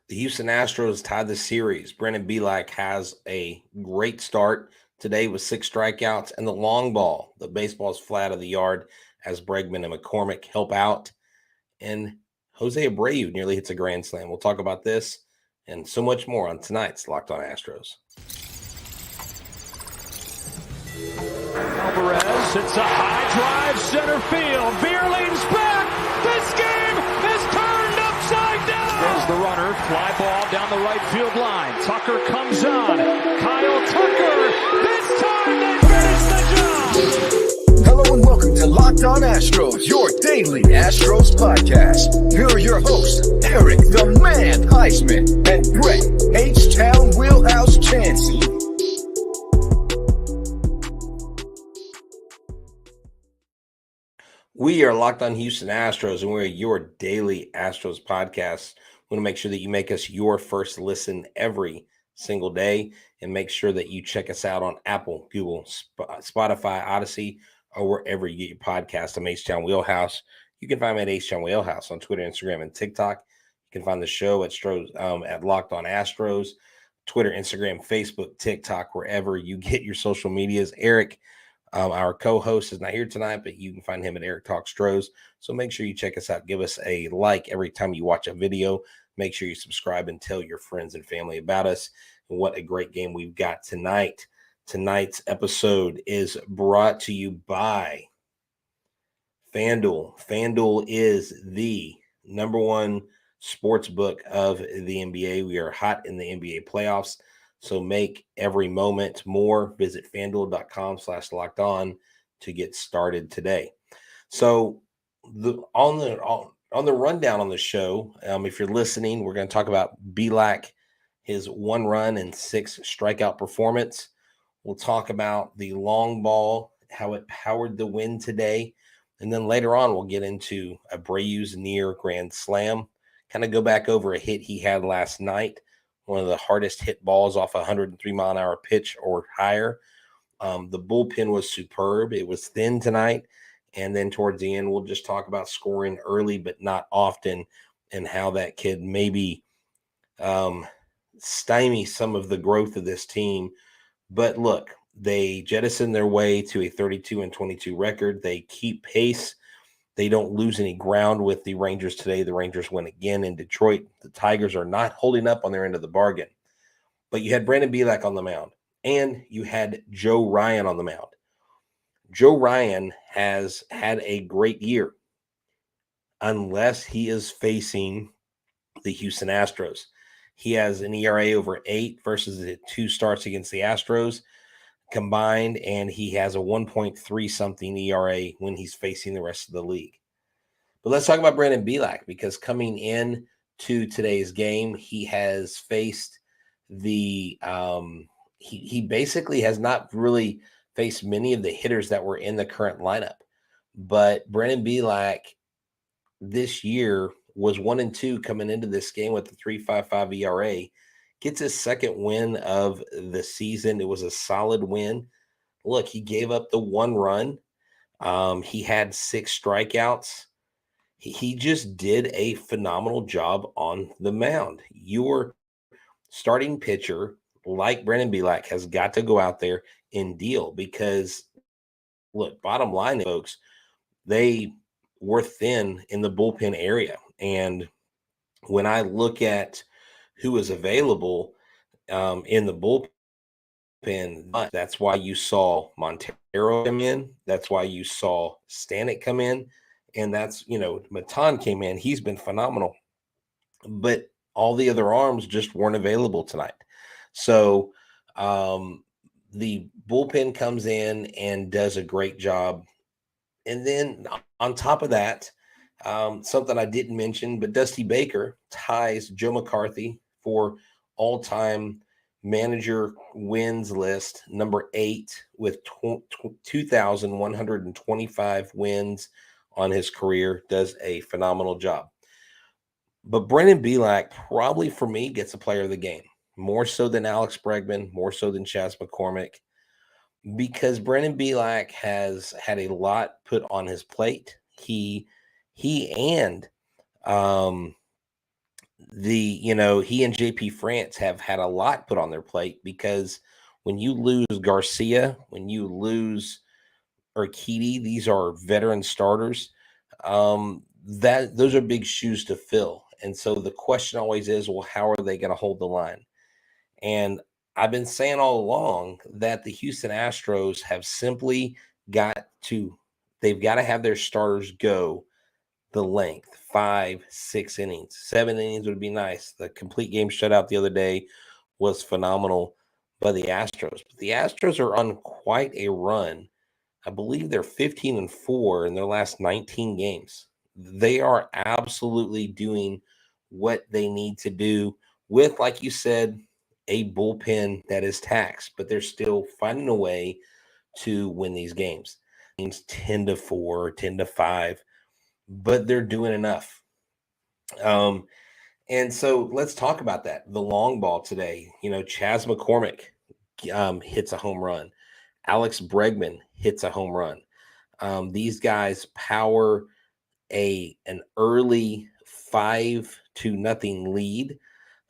The Houston Astros tied the series. Brandon Beilak has a great start today with 6 strikeouts, and the long ball, the baseball's flat of the yard, as Bregman and McCormick help out. And Jose Abreu nearly hits a grand slam. We'll talk about this and so much more on tonight's Locked On Astros. Alvarez hits a high drive center field. Beer leans back. This game is turned upside down. There's the runner. Fly ball down the right field line. Tucker comes on. Kyle Tucker. This time they finish the job. Hello and welcome to Locked On Astros, your daily Astros podcast. Here are your hosts, Eric the Man Huysman and Brett Htown Wheelhouse Chancey. We are Locked On Houston Astros, and we're your daily Astros podcast. We want to make sure that you make us your first listen every single day, and make sure that you check us out on Apple, Google, Spotify, Odyssey, or wherever you get your podcast. I'm Htown Wheelhouse. You can find me at Htown Wheelhouse on Twitter, Instagram, and TikTok. You can find the show at Locked On Astros, Twitter, Instagram, Facebook, TikTok, wherever you get your social medias. Eric, our co-host, is not here tonight, but you can find him at Eric Talk Stros. So make sure you check us out. Give us a like every time you watch a video. Make sure you subscribe and tell your friends and family about us. And what a great game we've got tonight. Tonight's episode is brought to you by FanDuel. FanDuel is the number one sports book of the NBA. We are hot in the NBA playoffs, so make every moment more. Visit FanDuel.com/lockedon to get started today. So on the rundown on the show, if you're listening, we're going to talk about Bielak, his 1 run and 6 strikeout performance. We'll talk about the long ball, how it powered the win today. And then later on, we'll get into Abreu's near grand slam, kind of go back over a hit he had last night, one of the hardest hit balls off a 103-mile-an-hour pitch or higher. The bullpen was superb. It was thin tonight. And then towards the end, we'll just talk about scoring early but not often, and how that could maybe stymie some of the growth of this team. But look, they jettison their way to a 32-22 record. They keep pace. They don't lose any ground with the Rangers today. The Rangers win again in Detroit. The Tigers are not holding up on their end of the bargain. But you had Brandon Beilak on the mound, and you had Joe Ryan on the mound. Joe Ryan has had a great year, unless he is facing the Houston Astros. He has an ERA over 8 versus the 2 starts against the Astros combined, and he has a 1.3 something ERA when he's facing the rest of the league. But let's talk about Brandon Beilak, because coming in to today's game, he has faced the he basically has not really faced many of the hitters that were in the current lineup. But Brandon Beilak this year was 1-2 coming into this game with a 3.55 ERA. Gets his second win of the season. It was a solid win. Look, he gave up the 1 run. He had 6 strikeouts. He just did a phenomenal job on the mound. Your starting pitcher, like Brandon Beilak, has got to go out there and deal, because, look, bottom line, folks, they were thin in the bullpen area. And when I look at who is available in the bullpen, that's why you saw Montero come in. That's why you saw Stanek come in. And that's, Matan came in. He's been phenomenal. But all the other arms just weren't available tonight. So the bullpen comes in and does a great job. And then on top of that, something I didn't mention, but Dusty Baker ties Joe McCarthy for all-time manager wins list, number 8, with 2,125 wins on his career. Does a phenomenal job. But Brandon Beilak probably, for me, gets a player of the game, more so than Alex Bregman, more so than Chas McCormick, because Brandon Beilak has had a lot put on his plate. He and he and JP France have had a lot put on their plate, because when you lose Garcia, when you lose Urquidy, these are veteran starters. That those are big shoes to fill. And so the question always is, well, how are they going to hold the line? And I've been saying all along that the Houston Astros have simply they've got to have their starters go the length, 5, 6 innings. 7 innings would be nice. The complete game shutout the other day was phenomenal by the Astros. But the Astros are on quite a run. I believe they're 15-4 in their last 19 games. They are absolutely doing what they need to do with, like you said, a bullpen that is taxed, but they're still finding a way to win these games. Games 10-4, 10-5, but they're doing enough. And so let's talk about that. The long ball today, Chas McCormick hits a home run. Alex Bregman hits a home run. These guys power an early 5-0 lead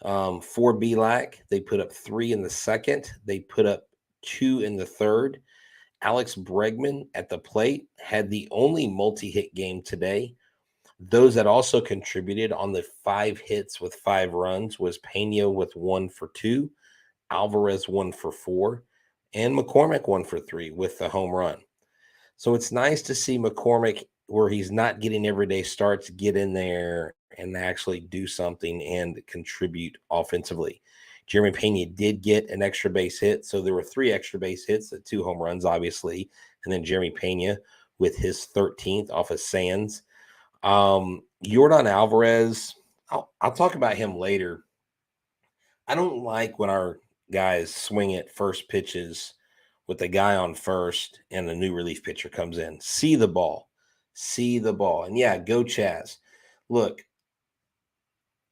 for Bielak. They put up 3 in the second. They put up 2 in the third. Alex Bregman at the plate had the only multi-hit game today. Those that also contributed on the 5 hits with 5 runs was Pena with 1 for 2, Alvarez 1 for 4, and McCormick 1 for 3 with the home run. So it's nice to see McCormick, where he's not getting everyday starts, get in there and actually do something and contribute offensively. Jeremy Pena did get an extra base hit, so there were 3 extra base hits, 2 home runs, obviously, and then Jeremy Pena with his 13th off of Sands. Yordan Alvarez, I'll talk about him later. I don't like when our guys swing at first pitches with the guy on first and the new relief pitcher comes in. See the ball. And yeah, go Chaz. Look,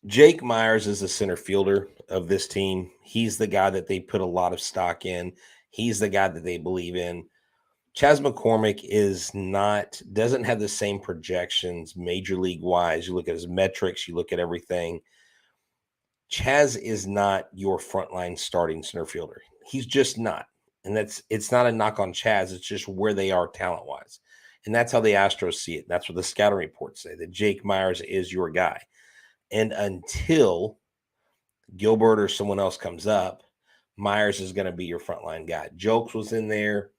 Jake Myers is the center fielder of this team. He's the guy that they put a lot of stock in. He's the guy that they believe in. Chas McCormick doesn't have the same projections major league wise. You look at his metrics, you look at everything. Chaz is not your frontline starting center fielder. He's just not. And it's not a knock on Chaz. It's just where they are talent wise. And that's how the Astros see it. That's what the scouting reports say, that Jake Myers is your guy. And until Gilbert or someone else comes up, Myers is going to be your frontline guy. Jokes was in there.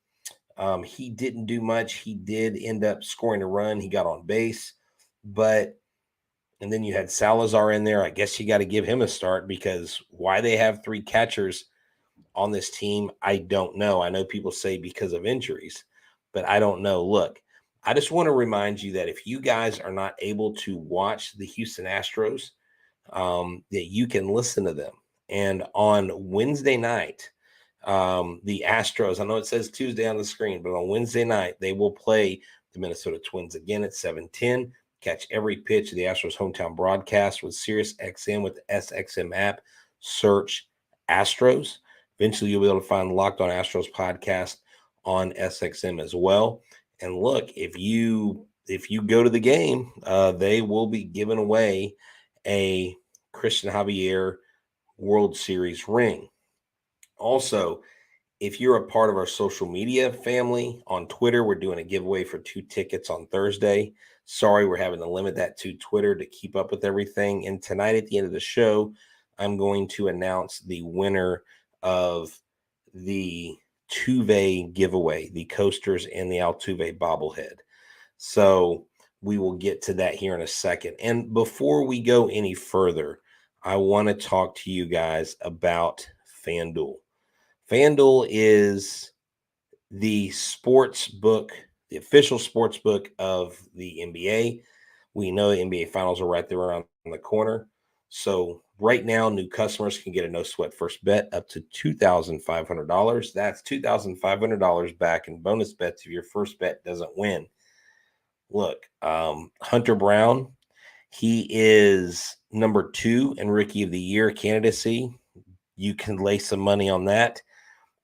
He didn't do much. He did end up scoring a run. He got on base. And then you had Salazar in there. I guess you got to give him a start, because why they have 3 catchers on this team, I don't know. I know people say because of injuries, but I don't know. Look, I just want to remind you that if you guys are not able to watch the Houston Astros, that you can listen to them. And on Wednesday night, the Astros, I know it says Tuesday on the screen, but on Wednesday night, they will play the Minnesota Twins again at 7:10. Catch every pitch of the Astros hometown broadcast with SiriusXM with the SXM app. Search Astros. Eventually, you'll be able to find Locked On Astros podcast on SXM as well. And look, if you go to the game, they will be giving away a Christian Javier World Series ring. Also, if you're a part of our social media family on Twitter, we're doing a giveaway for 2 tickets on Thursday. Sorry, we're having to limit that to Twitter to keep up with everything. And tonight at the end of the show, I'm going to announce the winner of the Tuve giveaway, the coasters and the Altuve bobblehead. So we will get to that here in a second. And before we go any further, I want to talk to you guys about FanDuel. FanDuel is the sportsbook, the official sportsbook of the NBA. We know the NBA finals are right there around the corner. So right now, new customers can get a no-sweat first bet up to $2,500. That's $2,500 back in bonus bets if your first bet doesn't win. Look, Hunter Brown, he is number 2 in Rookie of the Year candidacy. You can lay some money on that.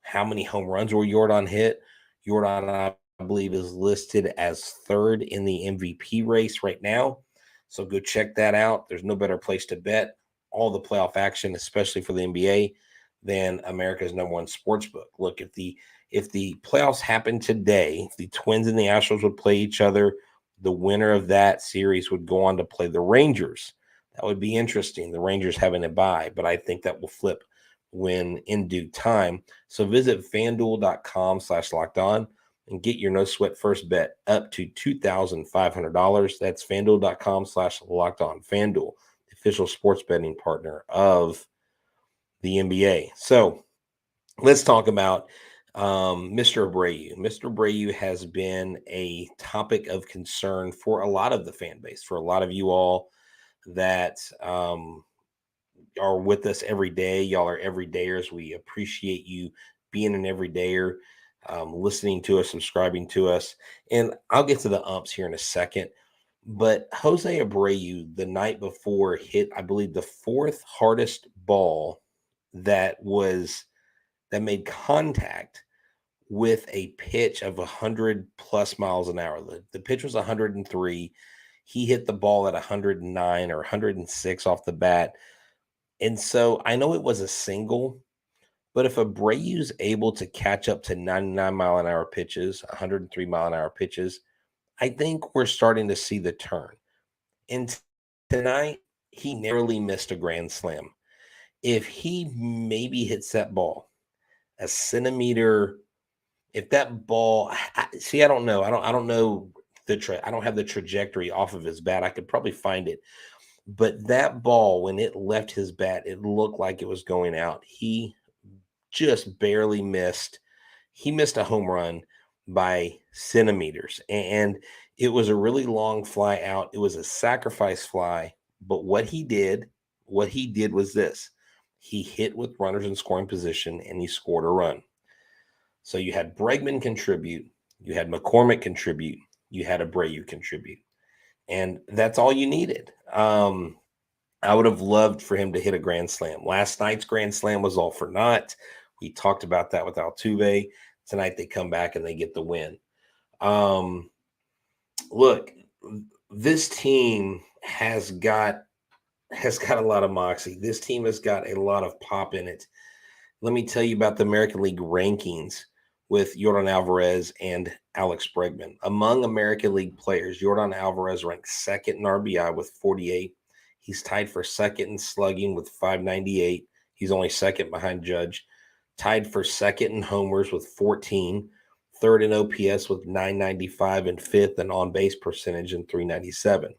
How many home runs will Yordan hit? Yordan, I believe, is listed as 3rd in the MVP race right now. So go check that out. There's no better place to bet all the playoff action, especially for the NBA, than America's #1 sportsbook. Look, if the playoffs happen today, if the Twins and the Astros would play each other, the winner of that series would go on to play the Rangers. That would be interesting. The Rangers having a bye, but I think that will flip when in due time. So visit FanDuel.com/lockedon and get your no sweat first bet up to $2,500. That's FanDuel.com/lockedon. FanDuel, the official sports betting partner of the NBA. So let's talk about Mr. Abreu. Mr. Abreu has been a topic of concern for a lot of the fan base, for a lot of you all that are with us every day. Y'all are everydayers. We appreciate you being an everydayer, listening to us, subscribing to us. And I'll get to the umps here in a second. But Jose Abreu, the night before, hit, I believe, the fourth hardest ball that made contact with a pitch of 100 plus miles an hour. The pitch was 103. He hit the ball at 109 or 106 off the bat. And so I know it was a single, but if Abreu's able to catch up to 99 mile an hour pitches, 103 mile an hour pitches, I think we're starting to see the turn. And tonight, he narrowly missed a grand slam. If he maybe hits that ball a centimeter, if that ball, I don't know. I don't know I don't have the trajectory off of his bat. I could probably find it. But that ball, when it left his bat, it looked like it was going out. He just barely missed. He missed a home run by centimeters. And it was a really long fly out. It was a sacrifice fly. But what he did was this. He hit with runners in scoring position, and he scored a run. So you had Bregman contribute. You had McCormick contribute. You had Abreu contribute. And that's all you needed. I would have loved for him to hit a grand slam. Last night's grand slam was all for naught. We talked about that with Altuve. Tonight they come back and they get the win. Look, this team has got a lot of moxie. This team has got a lot of pop in it. Let me tell you about the American League rankings with Htown Alvarez and Alex Bregman. Among American League players, Htown Alvarez ranks second in RBI with 48. He's tied for second in slugging with 598. He's only second behind Judge. Tied for second in homers with 14. Third in OPS with 995, and fifth in on-base percentage in 397.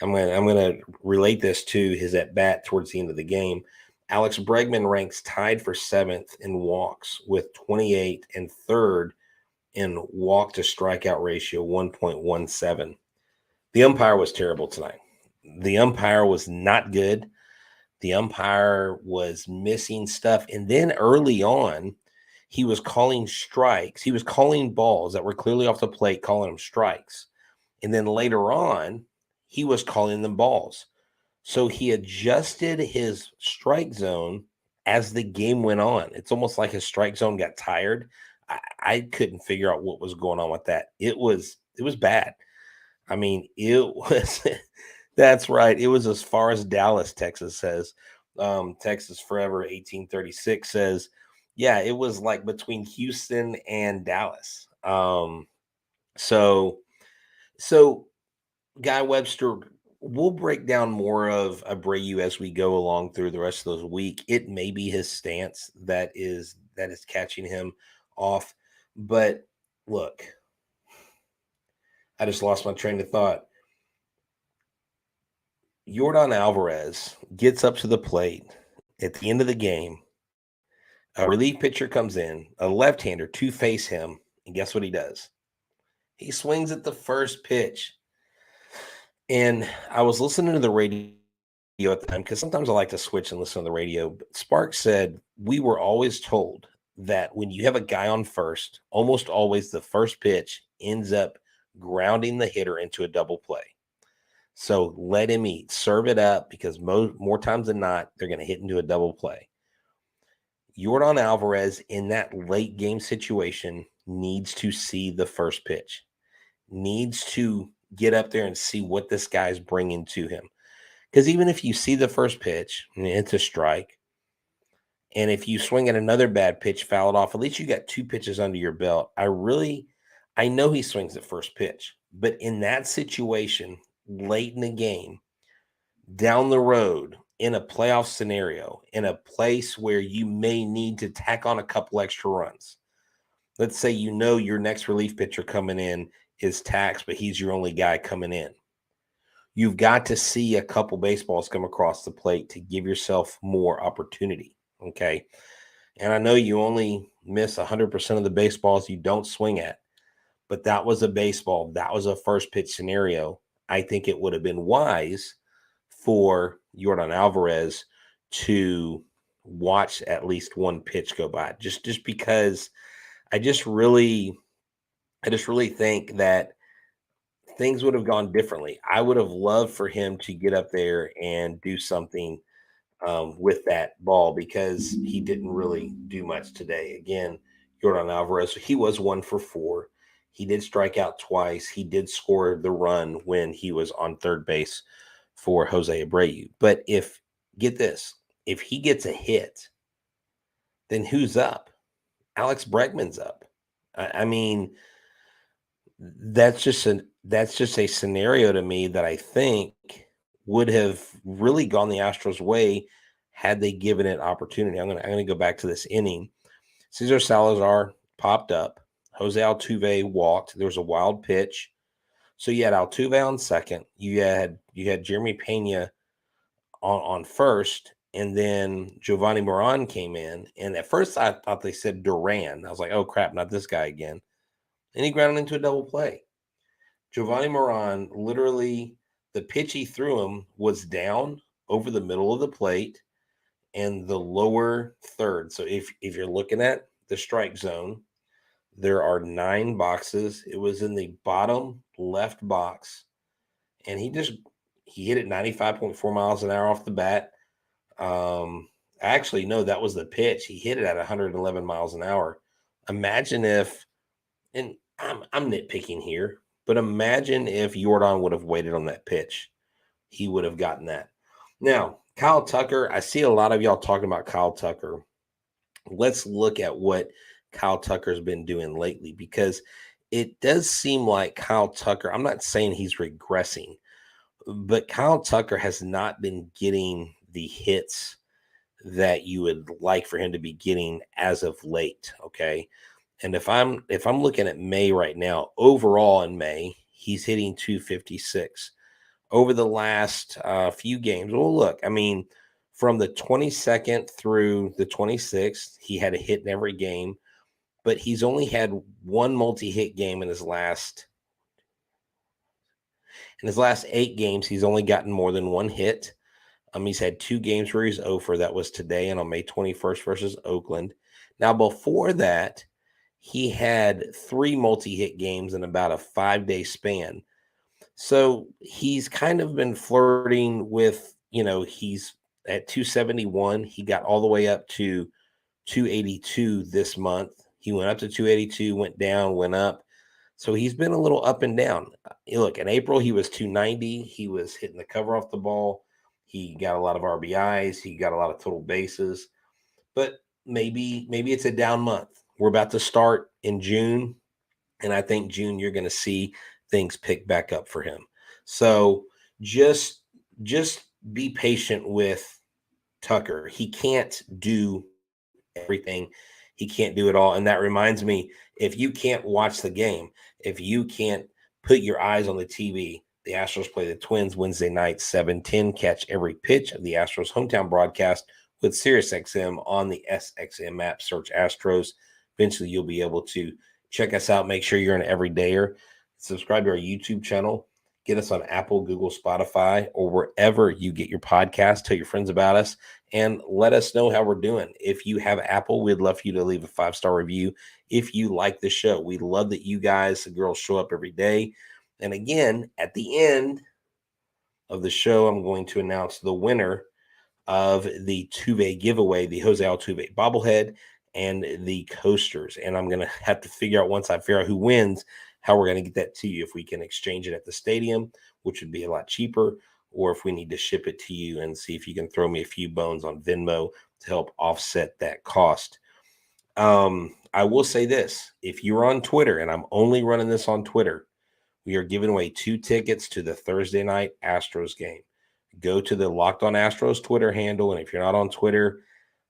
I'm going to relate this to his at-bat towards the end of the game. Alex Bregman ranks tied for seventh in walks with 28 and third in walk to strikeout ratio 1.17. The umpire was terrible tonight. The umpire was not good. The umpire was missing stuff. And then early on, he was calling strikes. He was calling balls that were clearly off the plate, calling them strikes. And then later on, he was calling them balls. So he adjusted his strike zone as the game went on. It's almost like his strike zone got tired. I couldn't figure out what was going on with that. It was bad. I mean, it was that's right. It was as far as Dallas, Texas says. Texas Forever 1836 says, yeah, it was like between Houston and Dallas. So Guy Webster, we'll break down more of Abreu as we go along through the rest of the week. It may be his stance that is catching him off. But look, I just lost my train of thought. Htown Alvarez gets up to the plate at the end of the game. A relief pitcher comes in, a left-hander to face him, and guess what he does? He swings at the first pitch. And I was listening to the radio at the time because sometimes I like to switch and listen to the radio. Sparks said, we were always told that when you have a guy on first, almost always the first pitch ends up grounding the hitter into a double play. So let him eat, serve it up, because more times than not, they're going to hit into a double play. Htown Alvarez in that late game situation needs to see the first pitch, needs to get up there and see what this guy's bringing to him. Because even if you see the first pitch and it's a strike, and if you swing at another bad pitch, foul it off, at least you got 2 pitches under your belt. I know he swings at first pitch, but in that situation, late in the game, down the road, in a playoff scenario, in a place where you may need to tack on a couple extra runs. Let's say your next relief pitcher coming in is Tax, but he's your only guy coming in. You've got to see a couple baseballs come across the plate to give yourself more opportunity, okay? And I know you only miss 100% of the baseballs you don't swing at, but that was a baseball. That was a first pitch scenario. I think it would have been wise for Htown Alvarez to watch at least one pitch go by, just because I just really think that things would have gone differently. I would have loved for him to get up there and do something with that ball, because he didn't really do much today. Again, Htown Alvarez, he was 1 for 4. He did strike out twice. He did score the run when he was on third base for Jose Abreu. But get this, if he gets a hit, then who's up? Alex Bregman's up. I mean, that's just a scenario to me that I think would have really gone the Astros' way had they given it opportunity. I'm gonna go back to this inning. Cesar Salazar popped up. Jose Altuve walked. There was a wild pitch. So you had Altuve on second. You had Jeremy Pena on first, and then Giovanni Moran came in. And at first I thought they said Duran. I was like, oh crap, not this guy again. And he grounded into a double play. Giovanni Moran, literally, the pitch he threw him was down over the middle of the plate and the lower third. So if you're looking at the strike zone, there are 9 boxes. It was in the bottom left box, and he hit it 95.4 miles an hour off the bat. Actually, no, that was the pitch. He hit it at 111 miles an hour. Imagine if, and I'm nitpicking here, but imagine if Htown would have waited on that pitch. He would have gotten that. Now, Kyle Tucker, I see a lot of y'all talking about Kyle Tucker. Let's look at what Kyle Tucker's been doing lately, because it does seem like Kyle Tucker, I'm not saying he's regressing, but Kyle Tucker has not been getting the hits that you would like for him to be getting as of late, okay? And if I'm looking at May right now, overall in May, he's hitting 256. Over the last few games, well, look, I mean, from the 22nd through the 26th, he had a hit in every game, but he's only had one multi-hit game in his last 8 games. He's only gotten more than 1 hit. He's had 2 games where he's 0 for. That was today and on May 21st versus Oakland. Now, before that, he had 3 multi-hit games in about a 5-day span. So he's kind of been flirting with, he's at 271. He got all the way up to 282 this month. He went up to 282, went down, went up. So he's been a little up and down. Look, in April, he was 290. He was hitting the cover off the ball. He got a lot of RBIs. He got a lot of total bases. But maybe it's a down month. We're about to start in June, and I think June you're going to see things pick back up for him. So just be patient with Tucker. He can't do everything. He can't do it all. And that reminds me, if you can't watch the game, if you can't put your eyes on the TV, the Astros play the Twins Wednesday night, 7:10. Catch every pitch of the Astros hometown broadcast with SiriusXM on the SXM app. Search Astros. Eventually, you'll be able to check us out. Make sure you're an everydayer. Subscribe to our YouTube channel. Get us on Apple, Google, Spotify, or wherever you get your podcast. Tell your friends about us and let us know how we're doing. If you have Apple, we'd love for you to leave a 5-star review. If you like the show, we love that you guys, the girls, show up every day. And again, at the end of the show, I'm going to announce the winner of the Tuve giveaway, the Jose Altuve bobblehead and the coasters. And I'm going to have to figure out, once I figure out who wins, how we're going to get that to you. If we can exchange it at the stadium, which would be a lot cheaper, or if we need to ship it to you, and see if you can throw me a few bones on Venmo to help offset that cost. I will say this. If you're on Twitter, and I'm only running this on Twitter, we are giving away 2 tickets to the Thursday night Astros game. Go to the Locked On Astros Twitter handle, and if you're not on Twitter,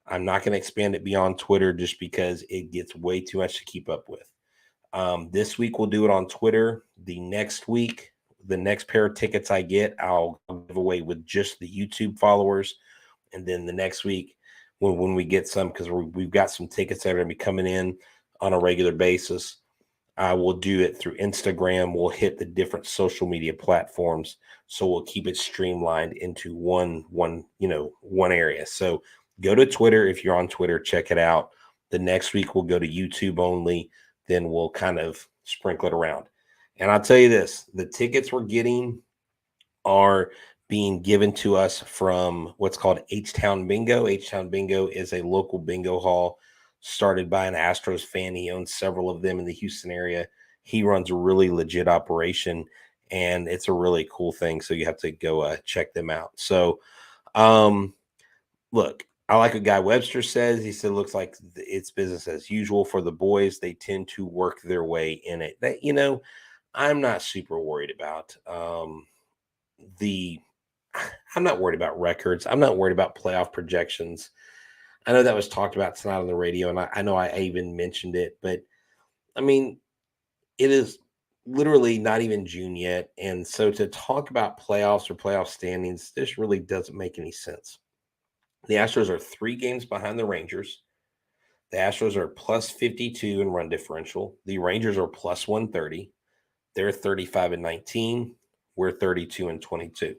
I'm not going to expand it beyond Twitter just because it gets way too much to keep up with. This week we'll do it on Twitter. The next week, the next pair of tickets I get, I'll give away with just the YouTube followers. And then the next week, when we get some, because we've got some tickets that are going to be coming in on a regular basis, I will do it through Instagram. We'll hit the different social media platforms, so we'll keep it streamlined into one area. So go to Twitter. If you're on Twitter, check it out. The next week we'll go to YouTube only. Then we'll kind of sprinkle it around. And I'll tell you this, the tickets we're getting are being given to us from what's called Htown Bingo. Htown Bingo is a local bingo hall started by an Astros fan. He owns several of them in the Houston area. He runs a really legit operation, and it's a really cool thing. So you have to go check them out. So, look, I like what Guy Webster says. He said, looks like it's business as usual for the boys. They tend to work their way in it. That, I'm not super worried about I'm not worried about records. I'm not worried about playoff projections. I know that was talked about tonight on the radio, and I know I even mentioned it, but I mean, it is literally not even June yet. And so to talk about playoffs or playoff standings, this really doesn't make any sense. The Astros are 3 games behind the Rangers. The Astros are plus 52 in run differential. The Rangers are plus 130. They're 35-19. We're 32-22.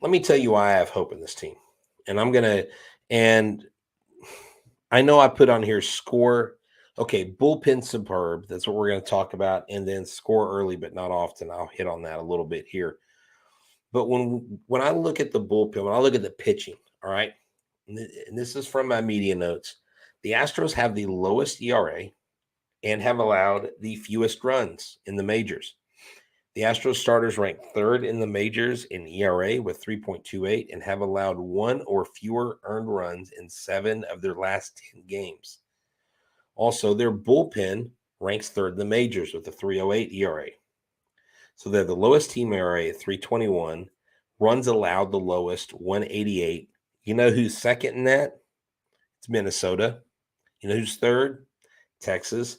Let me tell you why I have hope in this team. And I know I put on here score. Okay, bullpen superb. That's what we're going to talk about. And then score early, but not often. I'll hit on that a little bit here. But when I look at the bullpen, when I look at the pitching, all right, and this is from my media notes, the Astros have the lowest ERA and have allowed the fewest runs in the majors. The Astros starters rank 3rd in the majors in ERA with 3.28 and have allowed 1 or fewer earned runs in 7 of their last 10 games. Also, their bullpen ranks 3rd in the majors with a 3.08 ERA. So they're the lowest team ERA at 3.21, runs allowed the lowest, 1.88. You know who's second in that? It's Minnesota. You know who's 3rd? Texas.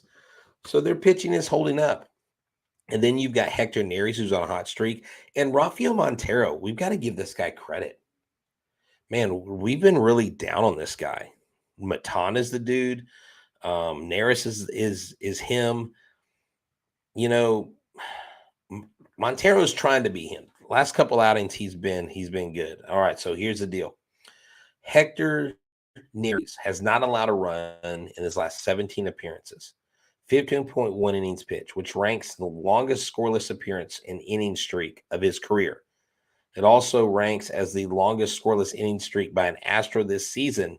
So their pitching is holding up. And then you've got Hector Neris, who's on a hot streak, and Rafael Montero. We've got to give this guy credit. Man, we've been really down on this guy. Matan is the dude. Neris is him. Montero's trying to be him. Last couple outings, he's been good. All right, so here's the deal. Hector Neris has not allowed a run in his last 17 appearances. 15.1 innings pitched, which ranks the longest scoreless appearance in inning streak of his career. It also ranks as the longest scoreless inning streak by an Astro this season,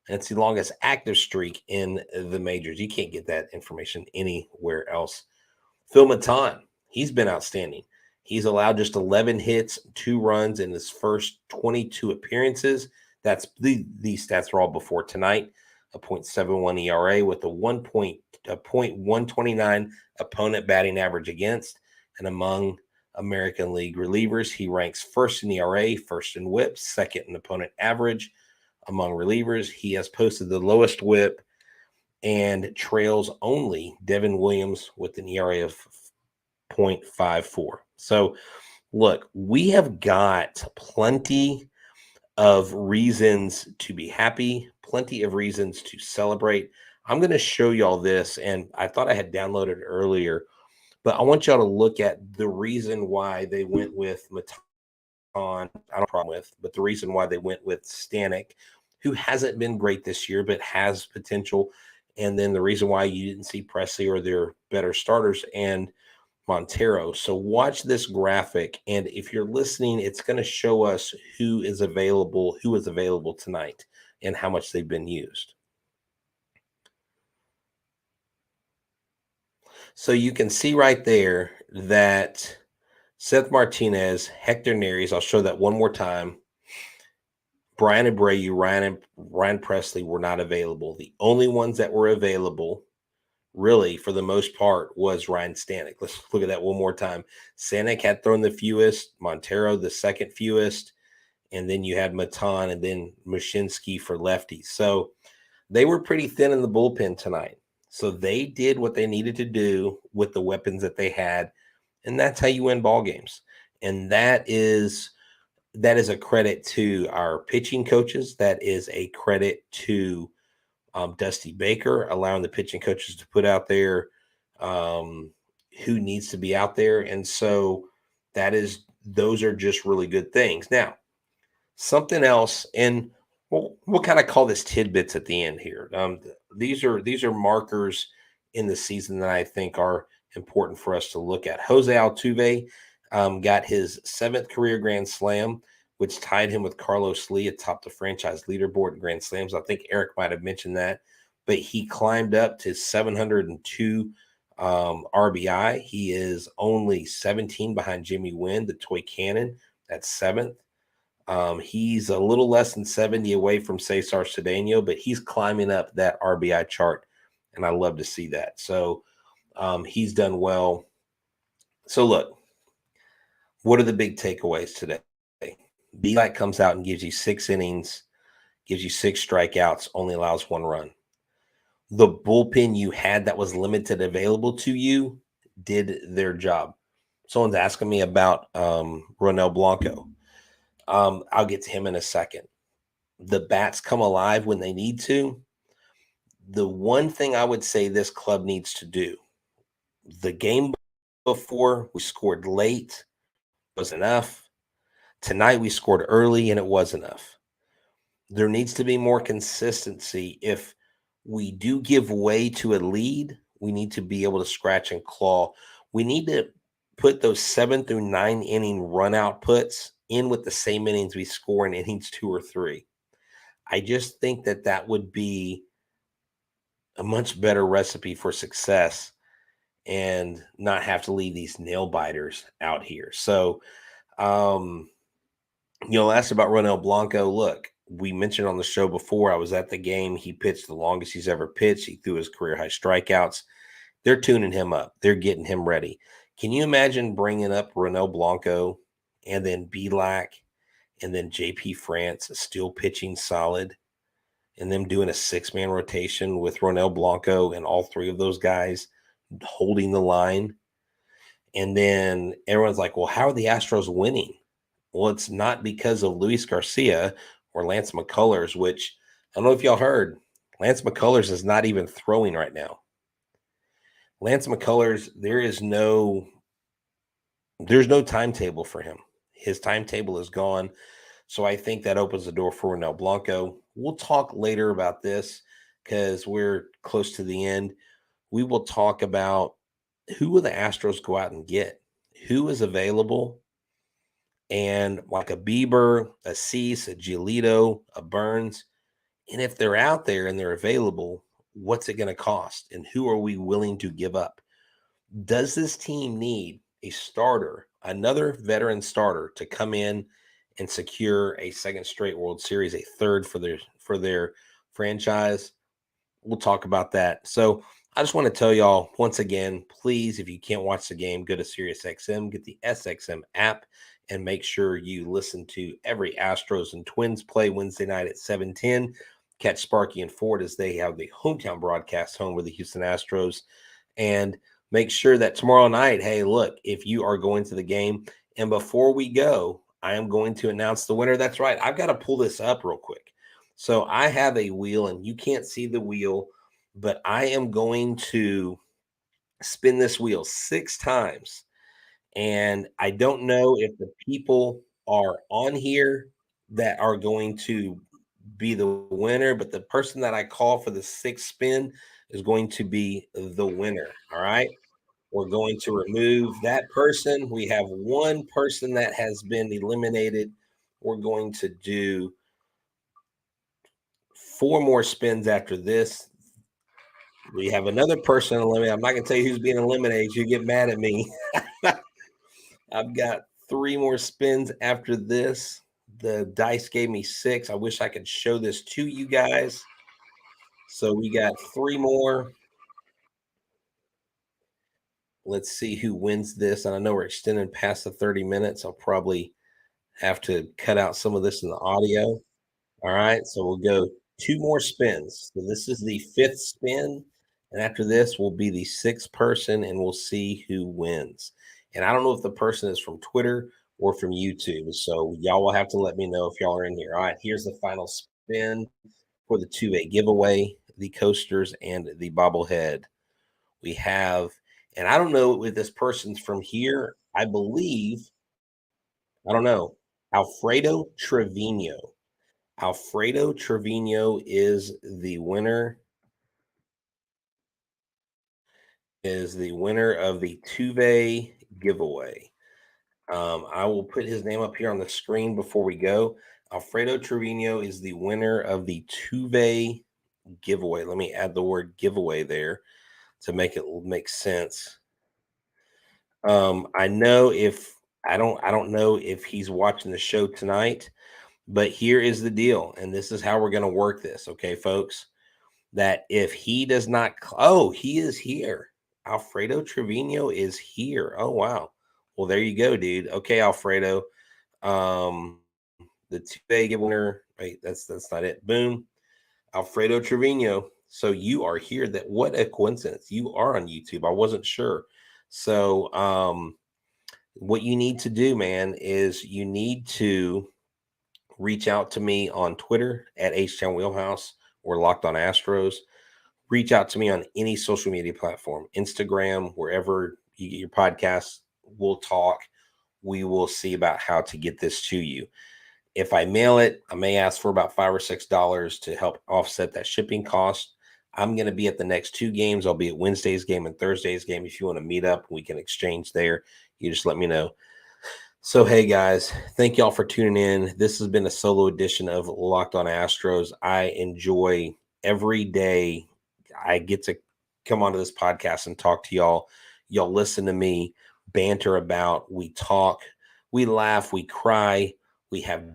and it's the longest active streak in the majors. You can't get that information anywhere else. Phil Matan, he's been outstanding. He's allowed just 11 hits, 2 runs in his first 22 appearances. That's the stats are all before tonight. A 0.71 ERA with a 0.129 opponent batting average against. And among American League relievers, he ranks 1st in ERA, 1st in WHIP, 2nd in opponent average. Among relievers, he has posted the lowest WHIP and trails only Devin Williams with an ERA of 0.54. So, look, we have got plenty of reasons to be happy, plenty of reasons to celebrate. I'm going to show y'all this, and I thought I had downloaded it earlier, but I want y'all to look at the reason why they went with Matan. I don't have a problem with, but the reason why they went with Stanek, who hasn't been great this year, but has potential, and then the reason why you didn't see Presley or their better starters and Montero. So watch this graphic, and if you're listening, it's going to show us who is available tonight and how much they've been used. So you can see right there that Seth Martinez, Hector Neris, I'll show that one more time. Brian Abreu, Ryan Presley were not available. The only ones that were available, really, for the most part, was Ryan Stanek. Let's look at that one more time. Stanek had thrown the fewest, Montero the second fewest, and then you had Matan and then Mushinski for lefties. So they were pretty thin in the bullpen tonight. So they did what they needed to do with the weapons that they had, and that's how you win ball games. And that is a credit to our pitching coaches. That is a credit to Dusty Baker, allowing the pitching coaches to put out there who needs to be out there. And so those are just really good things. Now, something else, and we'll kind of call this tidbits at the end here. These are markers in the season that I think are important for us to look at. Jose Altuve got his 7th career Grand Slam, which tied him with Carlos Lee atop the franchise leaderboard in Grand Slams. I think Eric might have mentioned that, but he climbed up to 702 RBI. He is only 17 behind Jimmy Wynn, the toy cannon, that's 7th. He's a little less than 70 away from Cesar Cedeno, but he's climbing up that RBI chart, and I love to see that. So he's done well. So look, what are the big takeaways today? Bielak comes out and gives you 6 innings, gives you 6 strikeouts, only allows 1 run. The bullpen you had that was limited available to you did their job. Someone's asking me about Ronel Blanco. I'll get to him in a second. The bats come alive when they need to. The one thing I would say this club needs to do, the game before we scored late was enough. Tonight we scored early and it was enough. There needs to be more consistency. If we do give way to a lead, we need to be able to scratch and claw. We need to put those 7 through 9 inning run outputs in with the same innings we score in innings 2 or 3. I just think that would be a much better recipe for success and not have to leave these nail biters out here. So, asked about Ronel Blanco. Look, we mentioned on the show before, I was at the game. He pitched the longest he's ever pitched. He threw his career high strikeouts. They're tuning him up. They're getting him ready. Can you imagine bringing up Ronel Blanco and then Bielak and then JP France still pitching solid and them doing a 6-man rotation with Ronel Blanco and all 3 of those guys holding the line? And then everyone's like, well, how are the Astros winning? Well, it's not because of Luis Garcia or Lance McCullers, which I don't know if y'all heard. Lance McCullers is not even throwing right now. Lance McCullers, there's no timetable for him. His timetable is gone. So I think that opens the door for Ronel Blanco. We'll talk later about this because we're close to the end. We will talk about who will the Astros go out and get, who is available, and like a Bieber, a Cease, a Giolito, a Burns. And if they're out there and they're available, what's it going to cost? And who are we willing to give up? Does this team need a starter, another veteran starter, to come in and secure a 2nd straight World Series, a 3rd for their franchise? We'll talk about that. So I just want to tell y'all once again, please, if you can't watch the game, go to SiriusXM, get the SXM app, and make sure you listen to every Astros and Twins play Wednesday night at 7:10. Catch Sparky and Ford as they have the hometown broadcast home with the Houston Astros. And make sure that tomorrow night, hey, look, if you are going to the game, and before we go, I am going to announce the winner. That's right. I've got to pull this up real quick. So I have a wheel, and you can't see the wheel, but I am going to spin this wheel 6 times. And I don't know if the people are on here that are going to be the winner, but the person that I call for the 6th spin is going to be the winner. All right. We're going to remove that person. We have one person that has been eliminated. We're going to do 4 more spins after this. We have another person eliminated. I'm not going to tell you who's being eliminated. You get mad at me. I've got 3 more spins after this. The dice gave me 6. I wish I could show this to you guys. So we got 3 more. Let's see who wins this. And I know we're extending past the 30 minutes. I'll probably have to cut out some of this in the audio. All right. So we'll go 2 more spins. So this is the 5th spin. And after this will be the 6th person, and we'll see who wins. And I don't know if the person is from Twitter or from YouTube. So y'all will have to let me know if y'all are in here. All right. Here's the final spin for the 2A giveaway, the coasters and the bobblehead. We have, and I don't know if this person's from here. I believe, I don't know, Alfredo Trevino. Alfredo Trevino is the winner. Is the winner of the Tuve giveaway. I will put his name up here on the screen before we go. Alfredo Trevino is the winner of the Tuve giveaway. Let me add the word giveaway there to make it make sense. I know if I don't know if he's watching the show tonight, but here is the deal, and this is how we're going to work this, okay, folks? That if he does not, he is here. Alfredo Trevino is here. Oh wow. Well, there you go, dude. Okay, Alfredo. The 2A winner. Wait, that's not it. Boom. Alfredo Trevino. So you are here. That what a coincidence. You are on YouTube. I wasn't sure. So what you need to do, man, is you need to reach out to me on Twitter at Htown Wheelhouse or Locked On Astros. Reach out to me on any social media platform, Instagram, wherever you get your podcasts. We'll talk. We will see about how to get this to you. If I mail it, I may ask for about $5 or $6 to help offset that shipping cost. I'm going to be at the next 2 games. I'll be at Wednesday's game and Thursday's game. If you want to meet up, we can exchange there. You just let me know. So, hey, guys, thank y'all for tuning in. This has been a solo edition of Locked On Astros. I enjoy every day I get to come onto this podcast and talk to y'all. Y'all listen to me banter about. We talk, we laugh, we cry, we have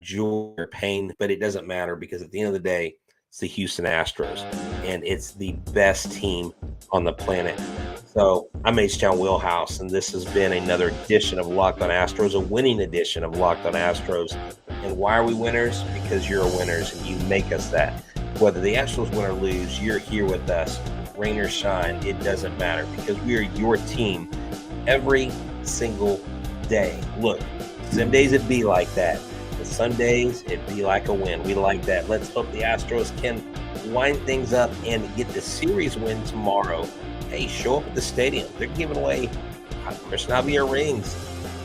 joy or pain, but it doesn't matter because at the end of the day, it's the Houston Astros, and it's the best team on the planet. So I'm Htown Wheelhouse, and this has been another edition of Locked On Astros, a winning edition of Locked On Astros. And why are we winners? Because you're winners, and you make us that. Whether the Astros win or lose, you're here with us. Rain or shine, it doesn't matter because we are your team every single day. Look, some days it be like that, but some days it be like a win. We like that. Let's hope the Astros can wind things up and get the series win tomorrow. Hey, show up at the stadium. They're giving away Christian Javier rings.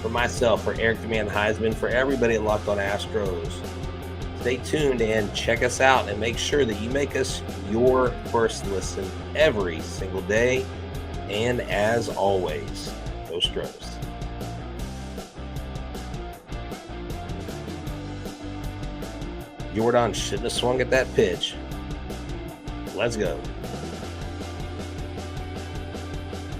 For myself, for Eric the Man Huysman, for everybody at Locked On Astros. Stay tuned and check us out and make sure that you make us your first listen every single day. And as always, go Astros. Jordan shouldn't have swung at that pitch. Let's go.